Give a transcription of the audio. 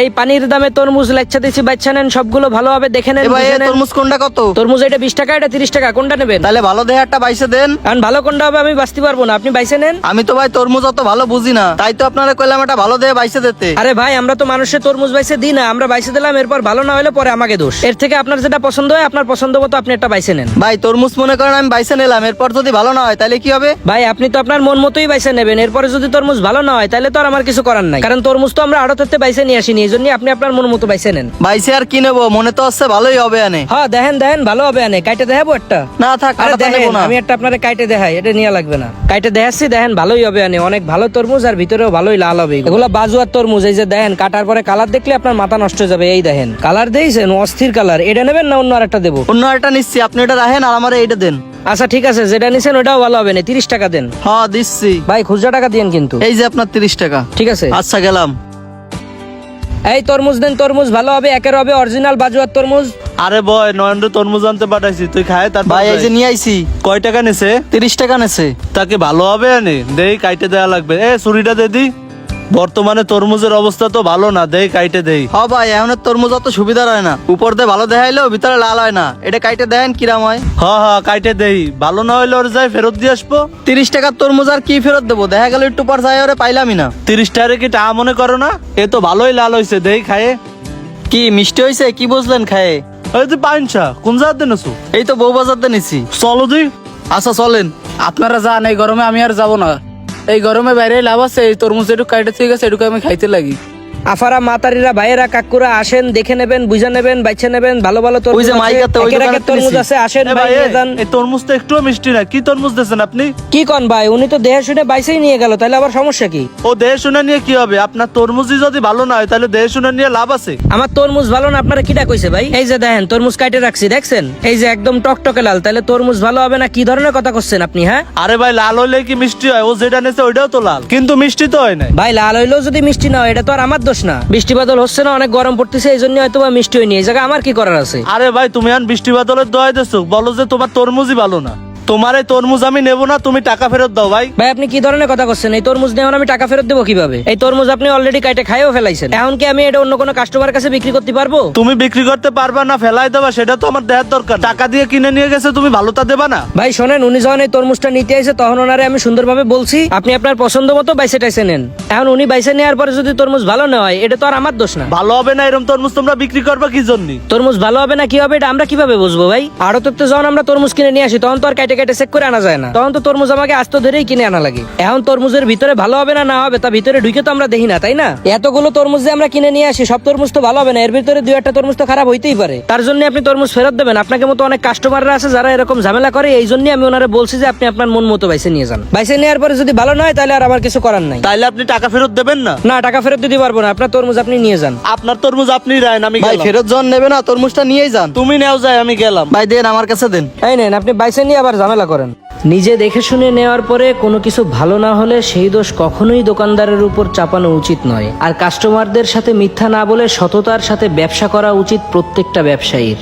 এই পানির দামে তরমুজ লেচ্ছা দিছি, বাচ্চা নেন, সবগুলো ভালো হবে দেখে নেন। ভাই তরমুজ কোনটা কত? তরমুজ এটা 20 টাকা, এটা 30 টাকা, কোনটা নেবেন? তাহলে ভালো দেখে একটা বাইসে দেন। কারণ ভালো কোনটা হবে আমি বাঁচতে পারবো না, আপনি বাইসে নেন। আমি তো ভাই তরমুজ অত ভালো বুঝি না, তাই তো আপনারা কইলাম একটা ভালো দেখে বাইসে দিতে। আরে ভাই আমরা তো মানুষের তরমুজ বাইসে দিই না, আমরা বাইসে দিলাম, এরপর ভালো না হলে পরে আমাকে দোষ। এর থেকে আপনার যেটা পছন্দ হয় আপনার পছন্দ মতো আপনি একটা বাইসে নেন। ভাই তরমুজ মনে করেন আমি বাইসে নিলাম, এরপর যদি ভালো না হয় তাহলে কি হবে? ভাই আপনি তো আপনার মন মতোই বাইসে নেবেন, এরপরে যদি তরমুজ ভালো না হয় তাহলে তো আর আমার কিছু করার নাই, কারণ তরমুজ তো আমরা আড়তেতে বাইসে নিয়ে আসিনি, এই জন্য আপনি আপনার মন মতো বাইসে নেন। বাইসে আর কি নেবো, মনে তো হচ্ছে ভালোই হবে আনে। হ্যাঁ দেখেন দেখেন ভালো হবে আনে, কাইটে দেখাবো একটা? না থাক, আরে কাটা দেখেন নেবো না। আমি একটা আপনারে কাইটে দেখাই, এটা নিয়ে লাগবে না, কাইটে দেখাচ্ছি, দেখেন ভালোই হবে আনে, অনেক ভালো তরমুজ আর ভিতরেও ভালোই লাল হবে। এগুলো বাজুয়ার তরমুজ, এই যে দেখেন কাটার পরে কালার দেখলে আপনার মাথা নষ্ট হয়ে যাবে। এই দেখেন কালার দিয়েছেন, অস্থির কালার। এটা নেবেন না অন্য আরেকটা দেবো? অন্য একটা নিচ্ছি, আপনি এটা রাখেন আর আমার এইটা দেন। আচ্ছা ঠিক আছে, যেটা নিছেন ওটাও ভালো হবে না, 30 টাকা দেন। হ্যাঁ দিচ্ছি। ভাই খুচরা টাকা দিয়েন কিন্তু। এই যে আপনার 30 টাকা। ঠিক আছে আচ্ছা গেলাম। এই তরমুজ দেন, তরমুজ ভালো হবে, একের হবে অরিজিনাল বাজুয়ার তরমুজ। আরে বয় নয়নরে তরমুজ আনতে পাঠাইছি, তুই খায় তার ভাই এই যে নিয়ে আইছি। কয় টাকা নেছে? 30 টাকা নেছে। তাকে ভালো হবে আনে, দেই কাইটে দেয়া লাগবে। ছুরিটা দে দি। বর্তমানে তরমুজের অবস্থা তো ভালো না, দেই কাইটে দেই। হ্যাঁ ভাই এখন তরমুজ অত সুবিধা হয় না, উপর দিয়ে ভালো দেখাইলেও ভিতরে লাল হয় না। এটা কাইটে দেন কিরাম হয়। হ্যাঁ কাইটে দেই, ভালো না হইলে ওর যাই ফেরত দিয়ে আসবো। 30 টাকার তরমুজ আর কি ফেরত দেবো? দেখা গেল একটু পর যাই ওরে পাইলামই না। 30 টাকা কি টা মনে করো না? এ তো ভালোই লাল হয়েছে, দেই খায়ে। কি মিষ্টি হয়েছে? কি বুঝলেন খায়ে? এই তুই পাইনছা কোন জাত দেনছু? এই তো বউ বাজার দিয়ে নিছি। চলো তুই। আচ্ছা চলেন। আপনারা যান, এই গরমে আমি আর যাব না। এই গরমে বাইরে লাভ আছে, এই তরমুজ একটু কাটে ঠিক আছে, এটুকু আমি খাইতে লাগি। আফারা মাতারিরা ভাইয়েরা কাকুরা আসেন, দেখে নেবেন, বুঝে নেবেন, বাইছে নেবেন, ভালো ভালো তরমুজ ওই যে আছে, মাইকাতে ওই একের দোকানে একের তরমুজ নিছি। আছে, আসেন এ ভাই ভাই নিয়ে যান। এই তরমুজ তো একটু মিষ্টি না, কি তরমুজ দিয়েছেন আপনি? কি কন ভাই, উনি তো দেহে শুনে বাইসেই নিয়ে গেল, তাহলে আবার সমস্যা কি? ও দেহে শুনে নিয়ে কি হবে? আপনার তরমুজই যদি ভালো না হয় তাহলে দেহে শুনে নিয়ে লাভ আছে? আমার তরমুজ ভালো না আপনারা কিটা কইছে ভাই? এই যে দেখেন তরমুজ কাটে রাখছি, দেখছেন এই যে একদম টকটকে লাল, তাহলে তরমুজ ভালো হবে না? কি ধরনের কথা করছেন আপনি? হ্যাঁ আরে ভাই লাল হইলে কি মিষ্টি হয়? ও যেটা নেছে ওইটাও তো লাল, কিন্তু মিষ্টি তো হয় না। ভাই লাল হইলেও যদি মিষ্টি না হয় এটা তো আর আমার দোষ না, বৃষ্টি বাদল হচ্ছে না, অনেক গরম পড়তেছে, এই জন্য হয়তো বা মিষ্টি হয়নি। এই জায়গায় আমার কি করার আছে? আরে ভাই তুমি এখন বৃষ্টি বাদলের দোয়াই দেছো, বলো যে তোমার তরমুজই ভালো না। তোমার এই তরমুজ আমি নেবো না, তুমি টাকা ফেরত দাও ভাই। ভাই আপনি কি ধরনের কথা করছেন? এই তরমুজ নেওয়ার আমি টাকা ফেরত দেবো কিভাবে? এই তরমুজ আপনি অলরেডি কাটে খাইও ফেলাইছেন, এখন কি আমি এটা অন্য কোনো কাস্টমার কাছে বিক্রি করতে পারবো? তুমি বিক্রি করতে পারবা না, ফেলাই দেবা, সেটা তো আমার দেওয়ার দরকার। টাকা দিয়ে কিনে নিয়ে গেছে, তুমি ভালোটা দেবা না? ভাই শোনেন, উনি যখন এই তরমুজটা নিতে এসে তখন ওনারে আমি সুন্দরভাবে বলছি আপনি আপনার পছন্দ মতো বাইসে টাইসে নেন। এখন উনি বাইসে নেওয়ার পরে যদি তরমুজ ভালো না হয় এটা তো আর আমার দোষ না। ভালো হবে না এরকম তরমুজ তোমরা বিক্রি করবা কি জন্য? তরমুজ ভালো হবে না কি হবে এটা আমরা কিভাবে বুঝবো ভাই? আড়ততে যখন আমরা তরমুজ কিনে নিয়ে আসি তখন তো আর কাটে কাটে চেক করে আনা যায় না, তখন তো তরমুজ আমাকে আস্ত ধরেই কিনে আনা লাগে। এখন তরমুজের ভিতরে ভালো হবে না না হবে তা ভিতরে ঢুকে তো আমরা দেখি না, তাই না? এতগুলো তরমুজ যে আমরা কিনে নিয়ে আসি সব তরমুজ তো ভালো হবে না, এর ভিতরে দুই একটা তরমুজ তো খারাপ হইতেই পারে। তার জন্য আপনি তরমুজ ফেরত দেবেন। আপনাকে মতো অনেক কাস্টমাররা আছে যারা এরকম ঝামেলা করে, এই জন্য আমি ওনারে বলছি যে আপনি আপনার মন মতো বাইসে নিয়ে যান। বাইসে নেওয়ার পরে যদি ভালো না হয় তাহলে আর আমার কিছু করার নাই। তাইলে আপনি টাকা ফেরত দেবেন না? না টাকা ফেরত দিতে পারবো না, আপনার তরমুজ আপনি নিয়ে যান। আপনার তরমুজ আপনি রায়ন, আমি ভাই গেলাম। ফেরত যখন নেবে না তরমুজটা নিয়েই যান। তুমি নেও যায়, আমি গেলাম। ভাই দেন আমার কাছে দেন। এই নেন, আপনি বাইসে নিয়ে আবার ঝামেলা করেন। নিজে দেখে শুনে নেওয়ার পরে কোনো কিছু ভালো না হলে সেই দোষ কখনোই দোকানদারের উপর চাপানো উচিত নয়। আর কাস্টমারদের সাথে মিথ্যা না বলে সততার সাথে ব্যবসা করা উচিত প্রত্যেকটা ব্যবসায়ীর।